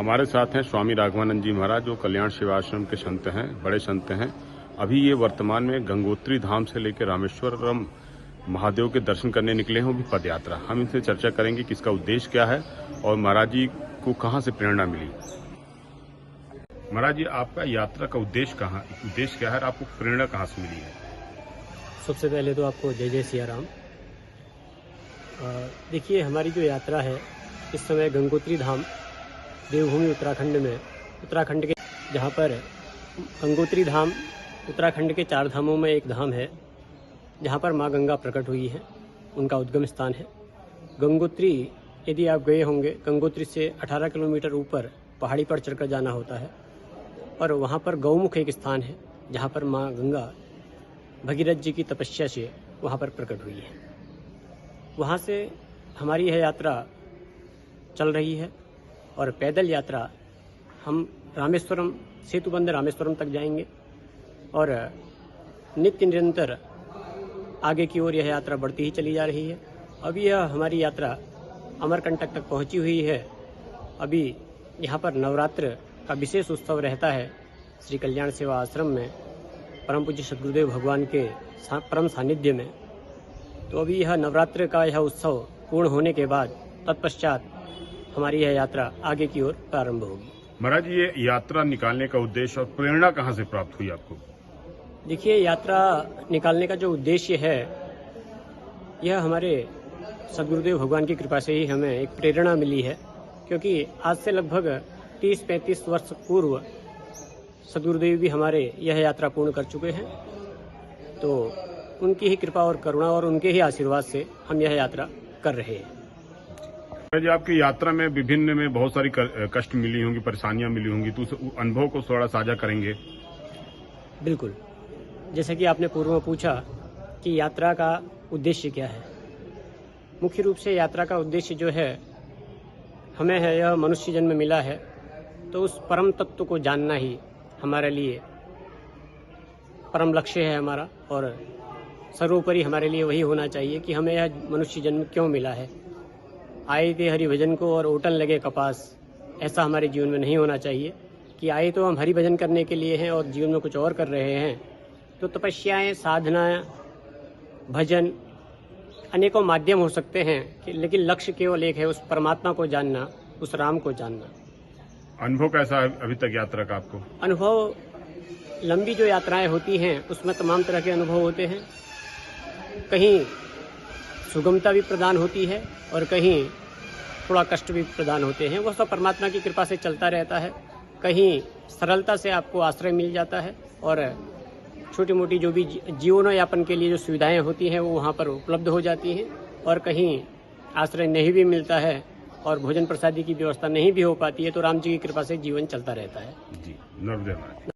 हमारे साथ हैं स्वामी राघवानंद जी महाराज, जो कल्याण सेवाश्रम के संत हैं, बड़े संत हैं। अभी ये वर्तमान में गंगोत्री धाम से लेकर रामेश्वरम महादेव के दर्शन करने निकले हैं, वो भी पद यात्रा। हम इनसे चर्चा करेंगे कि इसका उद्देश्य क्या है और महाराज जी को कहाँ से प्रेरणा मिली। महाराज जी, आपका यात्रा का उद्देश्य क्या है और आपको प्रेरणा कहाँ से मिली है? सबसे पहले तो आपको जय जय सिया राम। देखिए, हमारी जो यात्रा है इस समय गंगोत्री धाम देवभूमि उत्तराखंड में, उत्तराखंड के जहाँ पर गंगोत्री धाम उत्तराखंड के 4 धामों में एक धाम है जहाँ पर माँ गंगा प्रकट हुई है, उनका उद्गम स्थान है। गंगोत्री, यदि आप गए होंगे, गंगोत्री से 18 किलोमीटर ऊपर पहाड़ी पर चढ़कर जाना होता है और वहाँ पर गौमुख एक स्थान है जहाँ पर माँ गंगा भगीरथ जी की तपस्या से वहाँ पर प्रकट हुई है। वहाँ से हमारी यह यात्रा चल रही है और पैदल यात्रा हम रामेश्वरम, सेतुबंध रामेश्वरम तक जाएंगे और नित्य निरंतर आगे की ओर यह यात्रा बढ़ती ही चली जा रही है। अभी यह हमारी यात्रा अमरकंटक तक पहुंची हुई है। अभी यहाँ पर नवरात्र का विशेष उत्सव रहता है श्री कल्याण सेवा आश्रम में, परम पूज्य सद्गुरुदेव भगवान के परम सानिध्य में। तो अभी यह नवरात्र का यह उत्सव पूर्ण होने के बाद तत्पश्चात हमारी यह यात्रा आगे की ओर प्रारंभ होगी। महाराज, ये यात्रा निकालने का उद्देश्य और प्रेरणा कहाँ से प्राप्त हुई आपको? देखिए, यात्रा निकालने का जो उद्देश्य है, यह हमारे सद्गुरुदेव भगवान की कृपा से ही हमें एक प्रेरणा मिली है, क्योंकि आज से लगभग 30-35 वर्ष पूर्व सद्गुरुदेव भी हमारे यह यात्रा पूर्ण कर चुके हैं। तो उनकी ही कृपा और करुणा और उनके ही आशीर्वाद से हम यह यात्रा कर रहे हैं। जी, आपकी यात्रा में विभिन्न में बहुत सारी कष्ट मिली होंगी, परेशानियां मिली होंगी, तो उस अनुभव को थोड़ा साझा करेंगे? बिल्कुल। जैसे कि आपने पूर्व में पूछा कि यात्रा का उद्देश्य क्या है, मुख्य रूप से यात्रा का उद्देश्य जो है, हमें है यह मनुष्य जन्म मिला है तो उस परम तत्व को जानना ही हमारे लिए परम लक्ष्य है हमारा, और सर्वोपरि हमारे लिए वही होना चाहिए कि हमें यह मनुष्य जन्म क्यों मिला है। आए थे हरि भजन को और ओटन लगे कपास, ऐसा हमारे जीवन में नहीं होना चाहिए कि आए तो हम हरि भजन करने के लिए हैं और जीवन में कुछ और कर रहे हैं। तो तपस्याएं, साधना, भजन अनेकों माध्यम हो सकते हैं लेकिन लक्ष्य केवल एक है, उस परमात्मा को जानना, उस राम को जानना। अनुभव कैसा है अभी तक यात्रा का आपको? अनुभव, लंबी जो यात्राएं होती हैं उसमें तमाम तरह के अनुभव होते हैं। कहीं सुगमता भी प्रदान होती है और कहीं थोड़ा कष्ट भी प्रदान होते हैं। वह सब परमात्मा की कृपा से चलता रहता है। कहीं सरलता से आपको आश्रय मिल जाता है और छोटी मोटी जो भी जीवनयापन के लिए जो सुविधाएं होती हैं वो वहाँ पर उपलब्ध हो जाती हैं, और कहीं आश्रय नहीं भी मिलता है और भोजन प्रसादी की व्यवस्था नहीं भी हो पाती है, तो राम जी की कृपा से जीवन चलता रहता है। जी, नर्मदे।